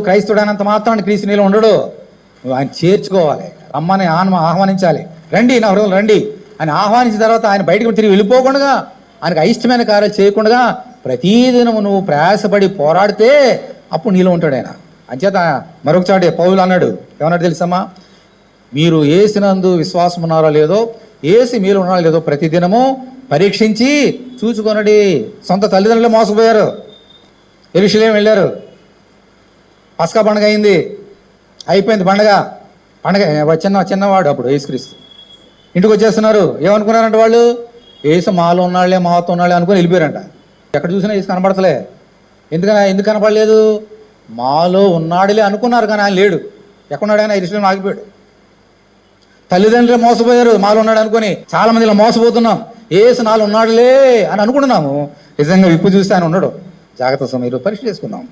క్రైస్తుడైనంత మాత్రాన్ని క్రీస్తు నీలో ఉండడు. నువ్వు ఆయన చేర్చుకోవాలి, రమ్మని ఆహ్వానించాలి. రండి నా హృదయం రండి అని ఆహ్వానించిన తర్వాత ఆయన బయటకు తిరిగి వెళ్ళిపోకుండా, ఆయనకు అయిష్టమైన కార్యాలు చేయకుండా ప్రతిదినము నువ్వు ప్రయాసపడి పోరాడితే అప్పుడు నీలో ఉంటాడు ఆయన. అంచేత మరొక చాటే పౌలు అన్నాడు, ఏమన్నాడు తెలుసమ్మా? మీరు యేసునందు విశ్వాసం ఉన్నారో లేదో, యేసు మీలో ఉన్నారో లేదో ప్రతిదినము పరీక్షించి చూచుకొనడి. సొంత తల్లిదండ్రులు మోసపోయారు, యెరూషలేము వెళ్ళారు, పస్కా పండుగ అయింది, అయిపోయింది పండుగ. చిన్నవాడు అప్పుడు యేసుక్రీస్తు. ఇంటికి వచ్చేస్తున్నారు. ఏమనుకున్నారంట వాళ్ళు? యేసు మాలో ఉన్నాళ్లే, మాతో ఉన్నాళ్లే అనుకుని వెళ్ళిపోయారంట. ఎక్కడ చూసినా యేసు కనపడతలే. ఎందుకు కనపడలేదు? మాలో ఉన్నాడులే అనుకున్నారు, కానీ ఆయన లేడు. ఎక్కడున్నాడు ఆయన? యెరూషలేములో ఆగిపోయాడు. తల్లిదండ్రులే మోసపోయారు మాలో ఉన్నాడు అనుకుని. చాలా మంది ఇలా మోసపోతున్నాం. యేసు నాలో ఉన్నాడులే అని అనుకుంటున్నాము, నిజంగా విప్పు చూస్తే ఆయన ఉండడు. జాగ్రత్త సమయంలో పరీక్ష చేసుకుందాం.